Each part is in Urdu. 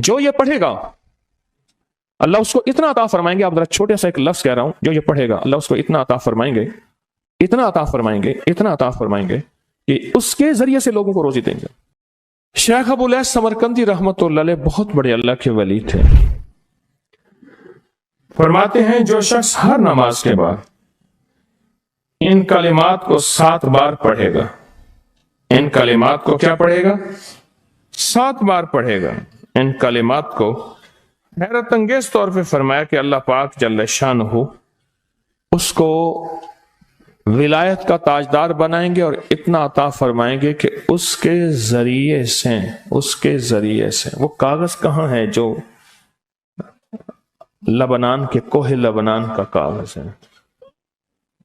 جو یہ پڑھے گا اللہ اس کو اتنا عطا فرمائیں گے. آپ ذرا چھوٹے سا ایک لفظ کہہ رہا ہوں, جو یہ پڑھے گا اللہ اس کو اتنا عطا فرمائیں گے, اتنا عطا فرمائیں گے, اتنا عطا فرمائیں گے کہ اس کے ذریعے سے لوگوں کو روزی دیں گے. شیخ ابو الیاس سمرقندی رحمۃ اللہ علیہ بہت بڑے اللہ کے ولی تھے. فرماتے ہیں جو شخص ہر نماز کے بعد ان کلمات کو 7 بار پڑھے گا, ان کلمات کو کیا پڑھے گا؟ 7 بار پڑھے گا. ان کلمات کو حیرت انگیز طور پہ فرمایا کہ اللہ پاک جل شانہ اس کو ولایت کا تاجدار بنائیں گے اور اتنا عطا فرمائیں گے کہ اس کے ذریعے سے وہ کاغذ کہاں ہے جو لبنان کے کوہ لبنان کا کاغذ ہے.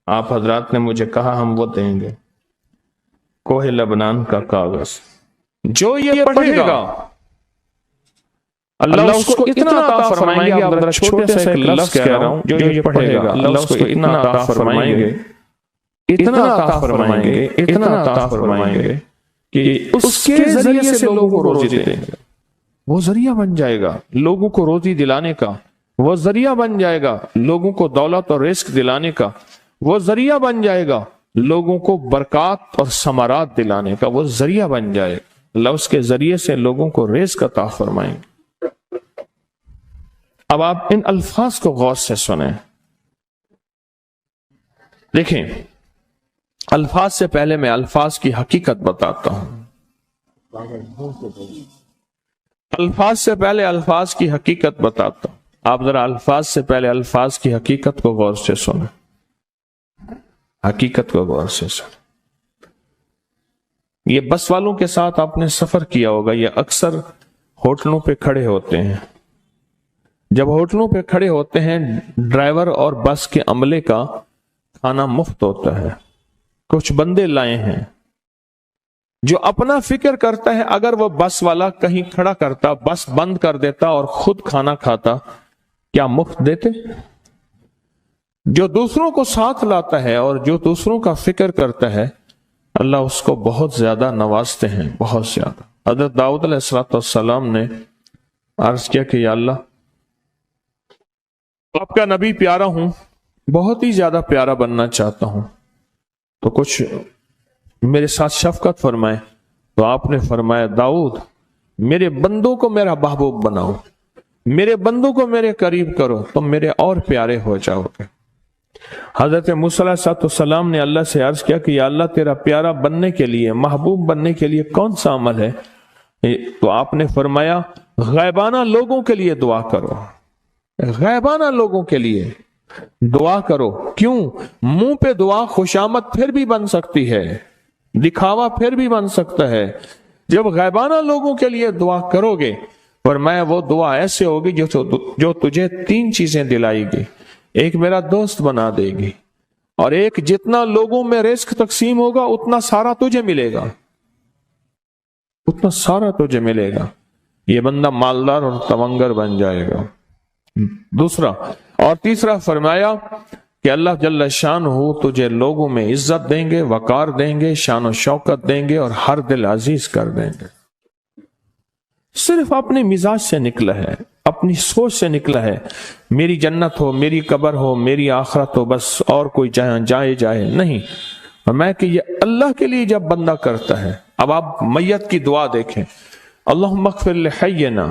آپ حضرات نے مجھے کہا ہم وہ دیں گے, کوہ لبنان کا کاغذ. جو یہ پڑھے گا اللہ اس کو اتنا عطا فرمائیں گے. آپ ذرا چھوٹے سے ایک لفظ کہہ رہا ہوں, جو یہ پڑھے گا اللہ اس کو اتنا عطا فرمائیں گے, اتنا عطا فرمائیں گے, اتنا عطا فرمائیں گے کہ اس کے ذریعے سے لوگوں کو روزی دیں گے. وہ ذریعہ بن جائے گا لوگوں کو روزی دلانے کا, وہ ذریعہ بن جائے گا لوگوں کو دولت اور رزق دلانے کا, وہ ذریعہ بن جائے گا لوگوں کو برکات اور ثمرات دلانے کا, وہ ذریعہ بن جائے گا. اللہ اس کے ذریعے سے لوگوں کو رزق عطا فرمائیں گے. اب آپ ان الفاظ کو غور سے سنیں. دیکھیں, الفاظ سے پہلے میں الفاظ کی حقیقت بتاتا ہوں. الفاظ سے پہلے الفاظ کی حقیقت بتاتا ہوں. آپ ذرا الفاظ سے پہلے الفاظ کی حقیقت کو غور سے سنیں, حقیقت کو غور سے سنیں. یہ بس والوں کے ساتھ آپ نے سفر کیا ہوگا, یہ اکثر ہوٹلوں پہ کھڑے ہوتے ہیں. جب ہوٹلوں پہ کھڑے ہوتے ہیں ڈرائیور اور بس کے عملے کا کھانا مفت ہوتا ہے. کچھ بندے لائے ہیں جو اپنا فکر کرتا ہے اگر وہ بس والا کہیں کھڑا کرتا, بس بند کر دیتا اور خود کھانا کھاتا, کیا مفت دیتے؟ جو دوسروں کو ساتھ لاتا ہے اور جو دوسروں کا فکر کرتا ہے اللہ اس کو بہت زیادہ نوازتے ہیں, بہت زیادہ. حضرت داؤد علیہ السلام نے عرض کیا کہ یا اللہ آپ کا نبی پیارا ہوں, بہت ہی زیادہ پیارا بننا چاہتا ہوں, تو کچھ میرے ساتھ شفقت فرمائے. تو آپ نے فرمایا داؤد میرے بندوں کو میرا محبوب بناؤ, میرے بندوں کو میرے قریب کرو, تم میرے اور پیارے ہو جاؤ گے. حضرت موسیٰ علیہ السلام نے اللہ سے عرض کیا کہ یا اللہ تیرا پیارا بننے کے لیے, محبوب بننے کے لیے کون سا عمل ہے؟ تو آپ نے فرمایا غیبانہ لوگوں کے لیے دعا کرو, غیبانہ لوگوں کے لیے دعا کرو. کیوں؟ منہ پہ دعا خوشامد پھر بھی بن سکتی ہے, دکھاوا پھر بھی بن سکتا ہے. جب غیبانہ لوگوں کے لیے دعا کرو گے فرمایا وہ دعا ایسے ہوگی جو تجھے 3 چیزیں دلائے گی. ایک میرا دوست بنا دے گی, اور ایک جتنا لوگوں میں رزق تقسیم ہوگا اتنا سارا تجھے ملے گا, اتنا سارا تجھے ملے گا. یہ بندہ مالدار اور تونگر بن جائے گا. دوسرا اور تیسرا فرمایا کہ اللہ جل شانہ تجھے لوگوں میں عزت دیں گے, وقار دیں گے, شان و شوکت دیں گے اور ہر دل عزیز کر دیں گے. صرف اپنے مزاج سے نکلا ہے, اپنی سوچ سے نکلا ہے, میری جنت ہو, میری قبر ہو, میری آخرت ہو, بس اور کوئی جائے نہیں. میں کہ یہ اللہ کے لیے جب بندہ کرتا ہے. اب آپ میت کی دعا دیکھیں, اللہم اغفر لحینا,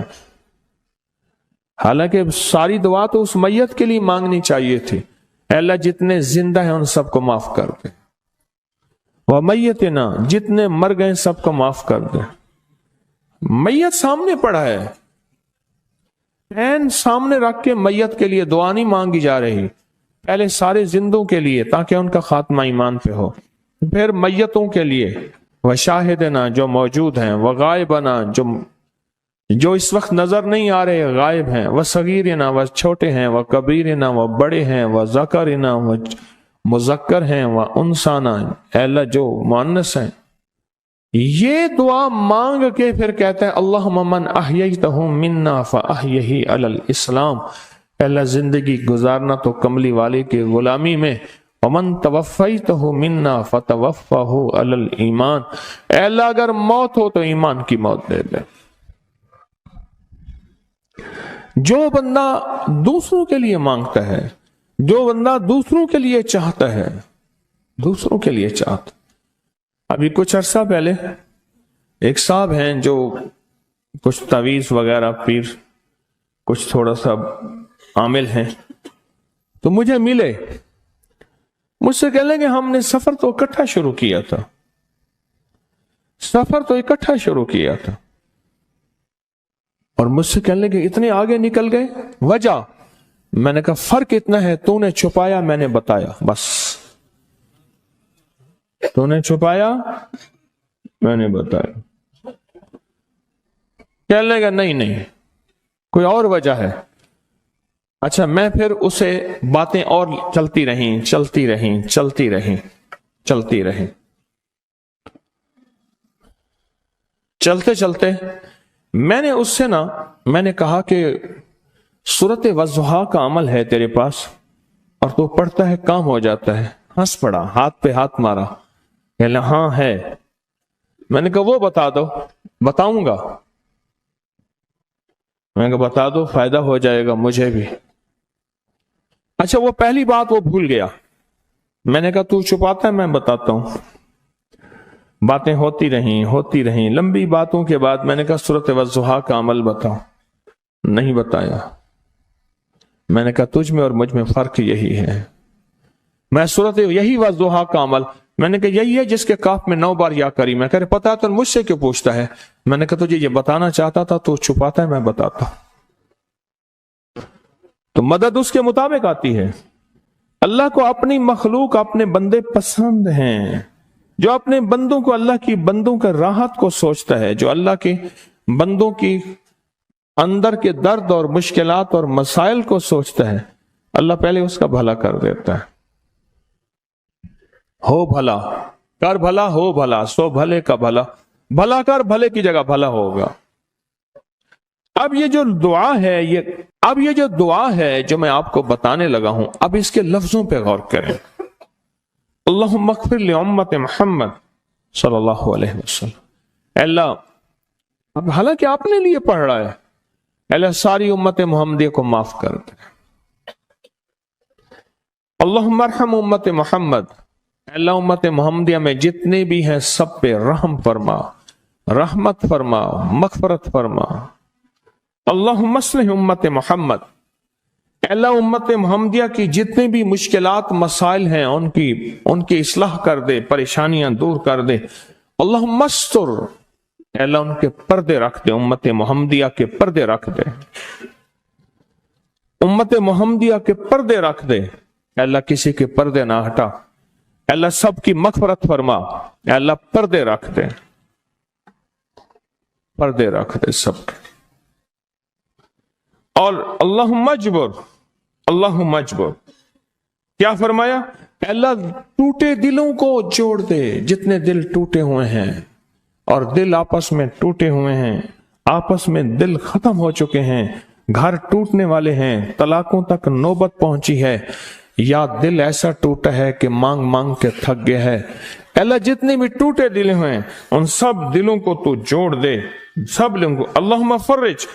حالانکہ ساری دعا تو اس میت کے لیے مانگنی چاہیے تھی, اے اللہ جتنے زندہ ہیں ان سب کو معاف کر دے, ومیتنا جتنے مر گئے سب کو معاف کر دے. میت سامنے پڑا ہے, عین سامنے رکھ کے میت کے لیے دعا نہیں مانگی جا رہی, پہلے سارے زندوں کے لیے تاکہ ان کا خاتمہ ایمان پہ ہو, پھر میتوں کے لیے, وشاہدنا جو موجود ہیں, وغائبنا جو اس وقت نظر نہیں آ رہے غائب ہیں, وصغیرنا وہ چھوٹے ہیں, وکبیرنا وہ بڑے ہیں, وذکرنا وہ مذکر ہیں, وانثانا اے اللہ جو مؤنث ہیں. یہ دعا مانگ کے پھر کہتے ہیں اللہم من احییتہ منا فاحیہ علی الاسلام, پہلا زندگی گزارنا تو کملی والے کی غلامی میں, ومن توفیتہ منا فتوفہ علی الایمان, اے اللہ اگر موت ہو تو ایمان کی موت دے دے. جو بندہ دوسروں کے لیے مانگتا ہے، جو بندہ دوسروں کے لیے چاہتا ہے، دوسروں کے لیے چاہتا. ابھی کچھ عرصہ پہلے ایک صاحب ہیں جو کچھ تعویذ وغیرہ پیر کچھ تھوڑا سا عامل ہیں، تو مجھے ملے، مجھ سے کہنے لگے ہم نے سفر تو اکٹھا شروع کیا تھا، سفر تو اکٹھا شروع کیا تھا، اور مجھ سے کہنے لگے اتنے آگے نکل گئے، وجہ؟ میں نے کہا فرق اتنا ہے، تو نے چھپایا میں نے بتایا، بس تو نے چھپایا میں نے بتایا. کہنے لگا نہیں کوئی اور وجہ ہے. اچھا، میں پھر اسے باتیں اور چلتی رہیں. چلتے میں نے اس سے میں نے کہا کہ سورت والضحیٰ کا عمل ہے تیرے پاس اور تو پڑھتا ہے کام ہو جاتا ہے. ہنس پڑا، ہاتھ پہ ہاتھ مارا، کہنا ہاں ہے. میں نے کہا وہ بتا دو. بتاؤں گا. میں نے کہا بتا دو، فائدہ ہو جائے گا مجھے بھی. اچھا، وہ پہلی بات وہ بھول گیا. میں نے کہا تو چھپاتا ہے میں بتاتا ہوں. باتیں ہوتی رہیں لمبی باتوں کے بعد میں نے کہا سورۃ والضحیٰ کا عمل بتاؤ. نہیں بتایا. میں نے کہا تجھ میں اور مجھ میں فرق یہی ہے. میں سورۃ یہی والضحیٰ کا عمل، میں نے کہا یہی ہے جس کے کاف میں 9 بار یا کری. میں کہہ رہے پتا تو مجھ سے کیوں پوچھتا ہے؟ میں نے کہا تجھے یہ بتانا چاہتا تھا تو چھپاتا ہے میں بتاتا. تو مدد اس کے مطابق آتی ہے. اللہ کو اپنی مخلوق اپنے بندے پسند ہیں. جو اپنے بندوں کو، اللہ کی بندوں کا راحت کو سوچتا ہے، جو اللہ کے بندوں کی اندر کے درد اور مشکلات اور مسائل کو سوچتا ہے، اللہ پہلے اس کا بھلا کر دیتا ہے. ہو بھلا کر بھلا، ہو بھلا سو بھلے کا بھلا، بھلا کر بھلے کی جگہ بھلا ہوگا. اب یہ جو دعا ہے جو میں آپ کو بتانے لگا ہوں، اب اس کے لفظوں پہ غور کریں. اللہم اغفر لامت محمد صلی اللہ علیہ وسلم. اے اللہ، اب حالانکہ آپ نے لیے پڑھ رہا ہے، اے اللہ ساری امت محمدیہ کو معاف کر دے. اللہم ارحم امت محمد. اے اللہ امت محمدیہ میں جتنے بھی ہیں سب پہ رحم فرما، رحمت فرما، مغفرت فرما. اللہم اصلح امت محمد. اے اللہ امت محمدیہ کی جتنے بھی مشکلات مسائل ہیں ان کی اصلاح کر دے، پریشانیاں دور کر دے. اللہم استر. اے اللہ ان کے پردے رکھ دے، امت محمدیہ کے پردے رکھ دے، امت محمدیہ کے پردے رکھ دے. اے اللہ کسی کے پردے نہ ہٹا. اے اللہ سب کی مغفرت فرما. اے اللہ پردے رکھ دے، پردے رکھ دے سب کے. اور اللہم اجبر. اللہم اجبر کیا فرمایا؟ اے اللہ ٹوٹے دلوں کو جوڑ دے. جتنے دل ٹوٹے ہوئے ہیں اور دل آپس میں ٹوٹے ہوئے ہیں، آپس میں دل ختم ہو چکے ہیں، گھر ٹوٹنے والے ہیں، طلاقوں تک نوبت پہنچی ہے، یا دل ایسا ٹوٹا ہے کہ مانگ مانگ کے تھک گیا ہے. اے اللہ جتنے بھی ٹوٹے دل ہیں ان سب دلوں کو تو جوڑ دے، سب لوگوں کو. اللہم فرج.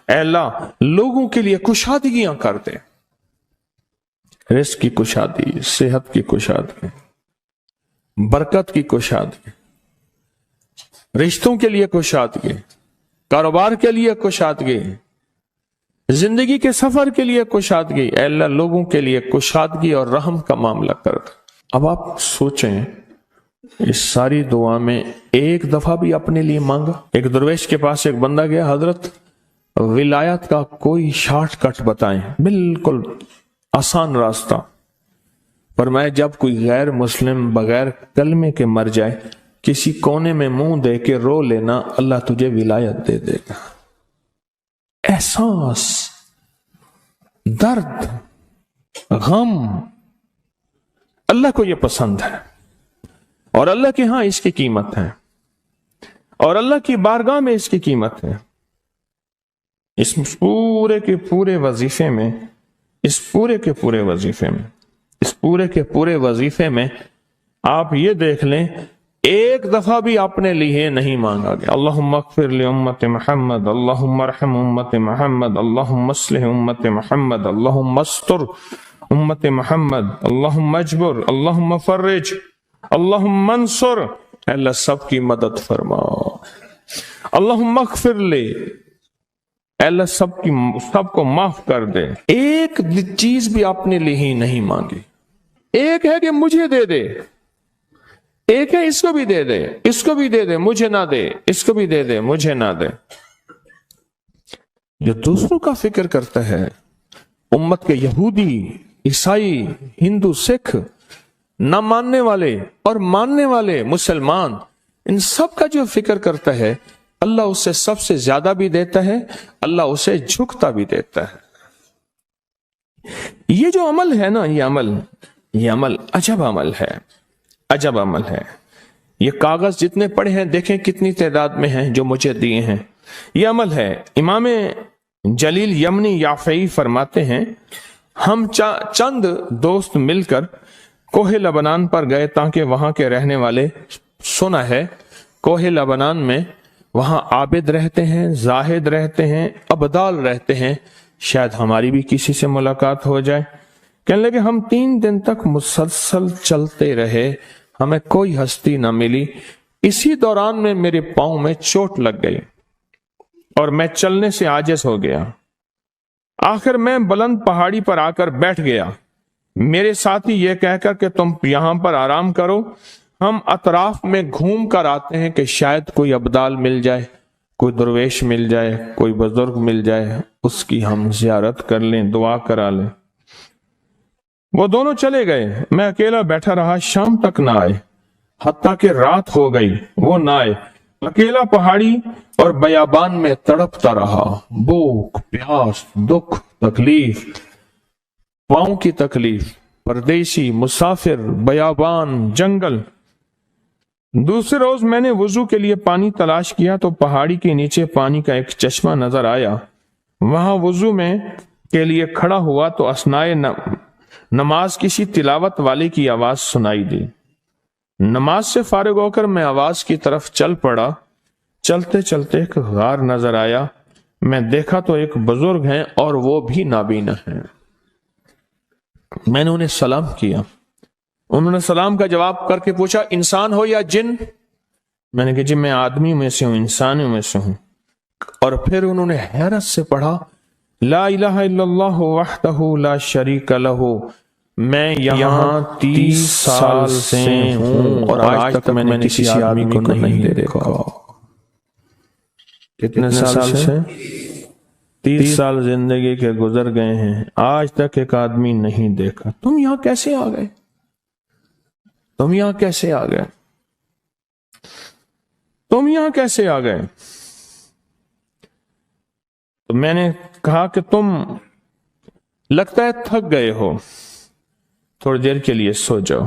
اے اللہ لوگوں کے لیے کشادگیاں کر دے، رزق کی کشادگی، صحت کی کشادگی، برکت کی کشادگی، رشتوں کے لیے کشادگی، کاروبار کے لیے کشادگی، زندگی کے سفر کے لیے کشادگی. اے اللہ لوگوں کے لیے کشادگی اور رحم کا معاملہ کر دے. اب آپ سوچیں اس ساری دعا میں ایک دفعہ بھی اپنے لیے مانگا؟ ایک درویش کے پاس ایک بندہ گیا، حضرت ولایت کا کوئی شارٹ کٹ بتائیں، بالکل آسان راستہ. فرمایا جب کوئی غیر مسلم بغیر کلمے کے مر جائے، کسی کونے میں منہ دے کے رو لینا، اللہ تجھے ولایت دے دے گا. احساس، درد، غم، اللہ کو یہ پسند ہے اور اللہ کے ہاں اس کی قیمت ہے اور اللہ کی بارگاہ میں اس کی قیمت ہے. اس پورے کے پورے وظیفے میں آپ یہ دیکھ لیں ایک دفعہ بھی اپنے لیے نہیں مانگا گیا۔ اللہم اغفر لامت محمد، اللہم ارحم امت محمد، اللہم اصلح امت محمد، اللہم استر امت محمد، اللہم اجبر، اللہم فرج، اللہم منصر۔ اللہ سب کی مدد فرما۔ اللہم اغفر لے، اللہ سب کو معاف کر دے۔ ایک چیز بھی اپنے لیے ہی نہیں مانگی۔ ایک ہے کہ مجھے دے دے، ایک ہے اس کو بھی دے دے، اس کو بھی دے دے، مجھے نہ دے، اس کو بھی دے دے، مجھے نہ دے۔ جو دوسروں کا فکر کرتا ہے، امت کے یہودی، عیسائی، ہندو، سکھ، نہ ماننے والے اور ماننے والے مسلمان، ان سب کا جو فکر کرتا ہے، اللہ اسے سب سے زیادہ بھی دیتا ہے، اللہ اسے جھکتا بھی دیتا ہے۔ یہ جو عمل ہے نا، یہ عمل عجب عمل ہے، عجب عمل ہے۔ یہ کاغذ جتنے پڑے ہیں دیکھیں کتنی تعداد میں ہیں جو مجھے دیے ہیں، یہ عمل ہے۔ امام جلیل یمنی یافعی فرماتے ہیں، ہم چند دوست مل کر کوہ لبنان پر گئے تاکہ وہاں کے رہنے والے، سنا ہے کوہ لبنان میں وہاں عابد رہتے ہیں، زاہد رہتے ہیں، ابدال رہتے ہیں، شاید ہماری بھی کسی سے ملاقات ہو جائے۔ کہنے لگے ہم 3 دن تک مسلسل چلتے رہے، ہمیں کوئی ہستی نہ ملی۔ اسی دوران میں میرے پاؤں میں چوٹ لگ گئی اور میں چلنے سے عاجز ہو گیا۔ آخر میں بلند پہاڑی پر آ کر بیٹھ گیا۔ میرے ساتھی یہ کہہ کر کہ تم یہاں پر آرام کرو، ہم اطراف میں گھوم کر آتے ہیں کہ شاید کوئی ابدال مل جائے، کوئی درویش مل جائے، کوئی بزرگ مل جائے، اس کی ہم زیارت کر لیں، دعا کرا لیں۔ وہ دونوں چلے گئے، میں اکیلا بیٹھا رہا، شام تک نہ آئے، حتیٰ کہ رات ہو گئی، وہ نہ آئے۔ اکیلا پہاڑی اور بیابان میں تڑپتا رہا، بھوک، پیاس، دکھ، تکلیف، پاؤں کی تکلیف، پردیسی، مسافر، بیابان، جنگل۔ دوسرے روز میں نے وضو کے لیے پانی تلاش کیا تو پہاڑی کے نیچے پانی کا ایک چشمہ نظر آیا۔ وہاں وضو میں کے لیے کھڑا ہوا تو اثنائے نماز کسی تلاوت والے کی آواز سنائی دی۔ نماز سے فارغ ہو کر میں آواز کی طرف چل پڑا۔ چلتے چلتے ایک غار نظر آیا، میں دیکھا تو ایک بزرگ ہیں اور وہ بھی نابینا ہیں۔ میں نے انہیں سلام کیا، انہوں نے سلام کا جواب کر کے پوچھا انسان ہو یا جن؟ میں نے کہا جی میں آدمی میں سے ہوں، انسانوں میں سے ہوں۔ اور پھر انہوں نے حیرت سے پڑھا لا الہ الا اللہ وحدہ لا شریک لہ، میں یہاں 30 سال سے ہوں اور آج تک میں نے کسی آدمی کو نہیں دیکھا۔ کتنے سال سے؟ 30 سال زندگی کے گزر گئے ہیں، آج تک ایک آدمی نہیں دیکھا۔ تم یہاں کیسے آ گئے؟ تم یہاں کیسے آ گئے؟ تم یہاں کیسے آ گئے؟ تو میں نے کہا کہ تم لگتا ہے تھک گئے ہو، تھوڑی دیر کے لیے سو جاؤ۔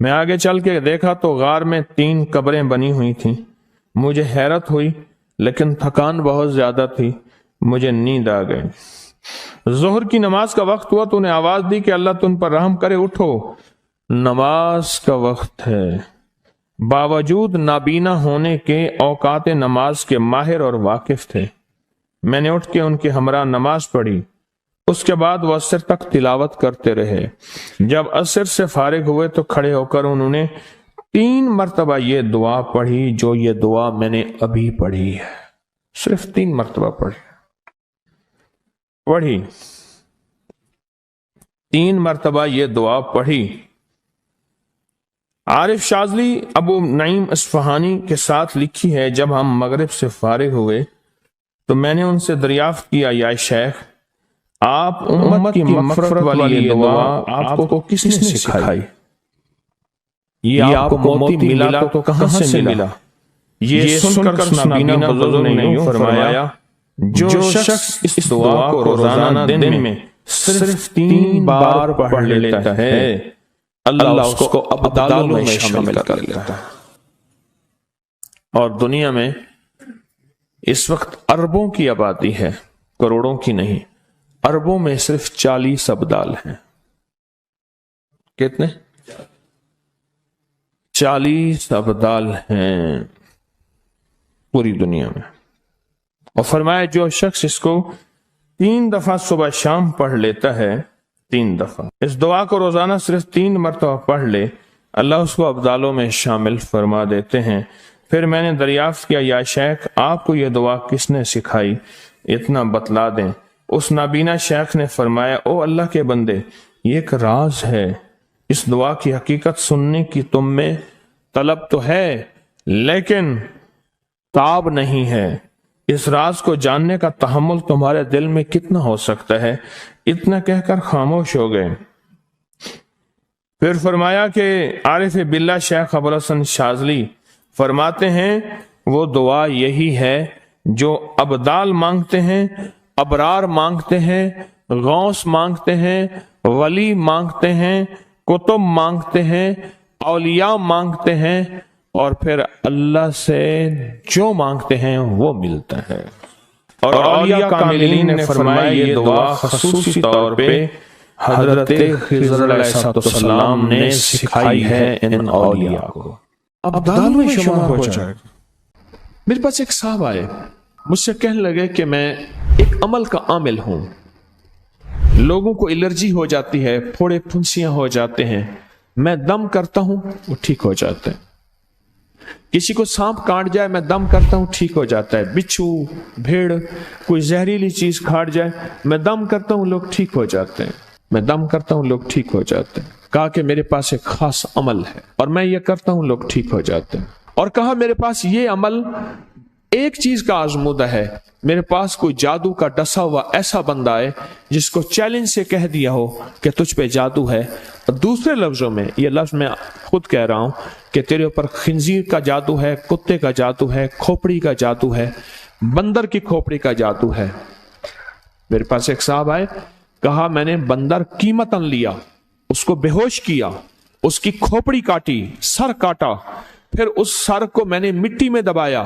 میں آگے چل کے دیکھا تو غار میں 3 قبریں بنی ہوئی تھیں۔ مجھے حیرت ہوئی لیکن تھکان بہت زیادہ تھی، مجھے نیند آ گئی۔ ظہر کی نماز کا وقت ہوا تو انہیں آواز دی کہ اللہ تم پر رحم کرے، اٹھو، نماز کا وقت ہے۔ باوجود نابینا ہونے کے اوقات نماز کے ماہر اور واقف تھے۔ میں نے اٹھ کے ان کے ہمراہ نماز پڑھی، اس کے بعد وہ عصر تک تلاوت کرتے رہے۔ جب عصر سے فارغ ہوئے تو کھڑے ہو کر انہوں نے 3 مرتبہ یہ دعا پڑھی جو یہ دعا میں نے ابھی پڑھی ہے، صرف 3 مرتبہ پڑھی 3 مرتبہ یہ دعا پڑھی۔ عارف شاذلی ابو نعیم اصفہانی کے ساتھ لکھی ہے، جب ہم مغرب سے فارغ ہوئے تو میں نے ان سے دریافت کیا یا شیخ آپ امت کی مغفرت والی یہ دعا آپ کو کس نے سکھائی؟ یہ آپ کو موتی ملا تو کہاں سے ملا؟ یہ سن کر نابینا بزرگ نے یوں فرمایا جو شخص اس دعا کو روزانہ دن میں صرف 3 بار پڑھ لیتا ہے اللہ اس کو ابدالوں میں شامل کر لیتا ہے۔ اور دنیا میں اس وقت اربوں کی آبادی ہے، کروڑوں کی نہیں، اربوں میں صرف 40 ابدال ہیں۔ کتنے؟ 40 ابدال ہیں پوری دنیا میں، اور فرمایا جو شخص اس کو 3 دفعہ صبح شام پڑھ لیتا ہے، 3 دفعہ اس دعا کو روزانہ صرف 3 مرتبہ پڑھ لے، اللہ اس کو ابدالوں میں شامل فرما دیتے ہیں۔ پھر میں نے دریافت کیا، یا شیخ آپ کو یہ دعا کس نے سکھائی، اتنا بتلا دیں۔ اس نابینا شیخ نے فرمایا، او اللہ کے بندے، یہ ایک راز ہے، اس دعا کی حقیقت سننے کی تم میں طلب تو ہے لیکن تاب نہیں ہے، اس راز کو جاننے کا تحمل تمہارے دل میں کتنا ہو سکتا ہے؟ اتنا کہہ کر خاموش ہو گئے۔ پھر فرمایا کہ عارف باللہ شیخ ابوالحسن شاذلی فرماتے ہیں وہ دعا یہی ہے جو ابدال مانگتے ہیں، ابرار مانگتے ہیں، غوث مانگتے ہیں، ولی مانگتے ہیں، کتب مانگتے ہیں، اولیاء مانگتے ہیں، اور پھر اللہ سے جو مانگتے ہیں وہ ملتا ہے۔ اور اولیاء کاملین نے فرمایا یہ دعا خصوصی طور پہ حضرت خضر علیہ السلام نے سکھائی ہے ان اولیاء کو۔ ابدال میں شمار ہو جائے گا۔ میرے پاس ایک صاحب آئے، مجھ سے کہنے لگے کہ میں ایک عمل کا عامل ہوں، لوگوں کو الرجی ہو جاتی ہے، پھوڑے پھنسیاں ہو جاتے ہیں، میں دم کرتا ہوں وہ ٹھیک ہو جاتے ہیں، کسی کو سانپ کاٹ جائے میں دم کرتا ہوں ٹھیک ہو جاتا ہے، بچھو، بھیڑ، کوئی زہریلی چیز کھاٹ جائے میں دم کرتا ہوں لوگ ٹھیک ہو جاتے ہیں، میں دم کرتا ہوں لوگ ٹھیک ہو جاتے ہیں۔ کہا کہ میرے پاس ایک خاص عمل ہے اور میں یہ کرتا ہوں لوگ ٹھیک ہو جاتے ہیں، اور کہا میرے پاس یہ عمل ایک چیز کا آزمودہ ہے، میرے پاس کوئی جادو کا ڈسا ہوا ایسا بندہ ہے جس کو چیلنج سے کہہ دیا ہو کہ تجھ پہ جادو ہے، اور دوسرے لفظوں میں یہ لفظ میں خود کہہ رہا ہوں کہ تیرے اوپر خنزیر کا جادو ہے، کتے کا جادو ہے، کھوپڑی کا جادو ہے، بندر کی کھوپڑی کا جادو ہے۔ میرے پاس ایک صاحب آئے، کہا میں نے بندر قیمتاً لیا، اس کو بے ہوش کیا، اس کی کھوپڑی کاٹی، سر کاٹا، پھر اس سر کو میں نے مٹی میں دبایا،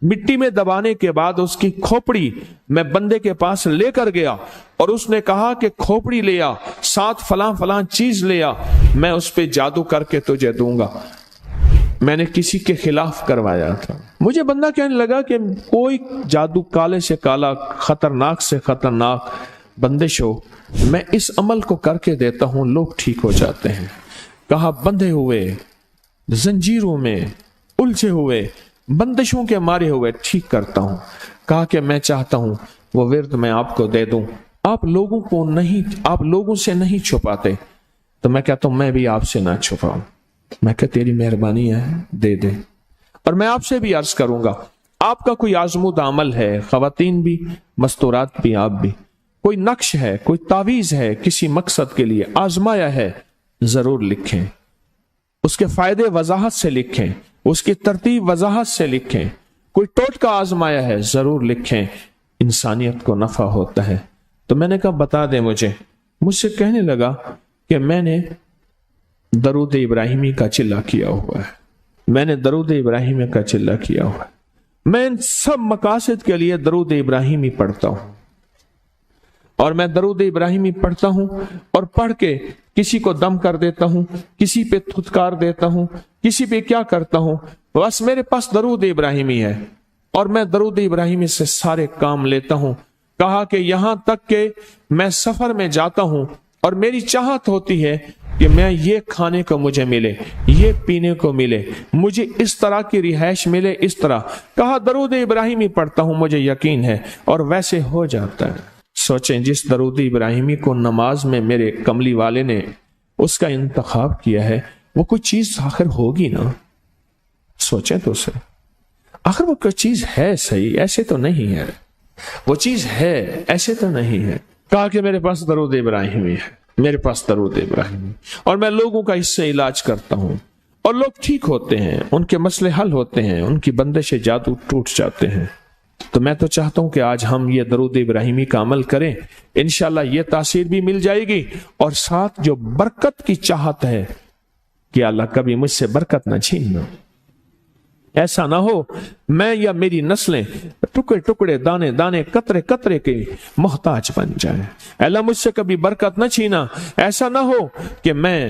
مٹی میں دبانے کے بعد اس کی کھوپڑی میں بندے کے پاس لے کر گیا، اور اس نے کہا کہ کھوپڑی لیا، ساتھ فلاں فلاں چیز لیا، میں اس پہ جادو کر کے تجھے دوں گا۔ میں نے کسی کے خلاف کروایا تھا، مجھے بندہ کہنے لگا کہ کوئی جادو کالے سے کالا، خطرناک سے خطرناک بندش ہو، میں اس عمل کو کر کے دیتا ہوں لوگ ٹھیک ہو جاتے ہیں۔ کہا بندھے ہوئے، زنجیروں میں الجھے ہوئے، بندشوں کے مارے ہوئے ٹھیک کرتا ہوں۔ کہا کہ میں چاہتا ہوں وہ ورد میں آپ کو دے دوں، آپ لوگوں سے نہیں چھپاتے، تو میں کہتا ہوں میں بھی آپ سے نہ چھپاؤں، میں کہ تیری مہربانی ہے دے دے۔ اور میں آپ سے بھی عرض کروں گا، آپ کا کوئی آزمودہ عمل ہے، خواتین بھی، مستورات بھی، آپ بھی، کوئی نقش ہے، کوئی تعویذ ہے، کسی مقصد کے لیے آزمایا ہے، ضرور لکھیں، اس کے فائدے وضاحت سے لکھیں، اس کی ترتیب وضاحت سے لکھیں، کوئی ٹوٹکا آزمایا ہے ضرور لکھیں، انسانیت کو نفع ہوتا ہے۔ تو میں نے کہا بتا دیں مجھ سے کہنے لگا کہ میں نے درود ابراہیمی کا چلہ کیا ہوا ہے، میں نے درود ابراہیمی کا چلہ کیا ہوا ہے، میں ان سب مقاصد کے لیے درود ابراہیمی پڑھتا ہوں، اور میں درود ابراہیمی پڑھتا ہوں اور پڑھ کے کسی کو دم کر دیتا ہوں، کسی پہ تھتکار دیتا ہوں، کسی پہ کیا کرتا ہوں، بس میرے پاس درود ابراہیمی ہے اور میں درود ابراہیمی سے سارے کام لیتا ہوں۔ کہا کہ یہاں تک کہ میں سفر میں جاتا ہوں اور میری چاہت ہوتی ہے کہ میں یہ کھانے کو مجھے ملے، یہ پینے کو ملے، مجھے اس طرح کی رہائش ملے، اس طرح، کہا درود ابراہیمی پڑھتا ہوں مجھے یقین ہے، اور ویسے ہو جاتا ہے۔ سوچیں جس درود ابراہیمی کو نماز میں میرے کملی والے نے اس کا انتخاب کیا ہے، وہ کوئی چیز آخر ہوگی نا، سوچیں تو صحیح، آخر وہ کوئی چیز ہے صحیح، ایسے تو نہیں ہے، وہ چیز ہے ایسے تو نہیں ہے۔ کہا کہ میرے پاس درود ابراہیمی ہے، میرے پاس درود ابراہیمی، اور میں لوگوں کا اس سے علاج کرتا ہوں اور لوگ ٹھیک ہوتے ہیں، ان کے مسئلے حل ہوتے ہیں، ان کی بندش جادو ٹوٹ جاتے ہیں۔ تو میں تو چاہتا ہوں کہ آج ہم یہ درود ابراہیمی کا عمل کریں، انشاءاللہ یہ تاثیر بھی مل جائے گی، اور ساتھ جو برکت کی چاہت ہے کہ اللہ کبھی مجھ سے برکت نہ چھیننا، ایسا نہ ہو میں یا میری نسلیں ٹکڑے ٹکڑے، دانے دانے، قطرے قطرے کے محتاج بن جائیں۔ اللہ مجھ سے کبھی برکت نہ چھینا، ایسا نہ ہو کہ میں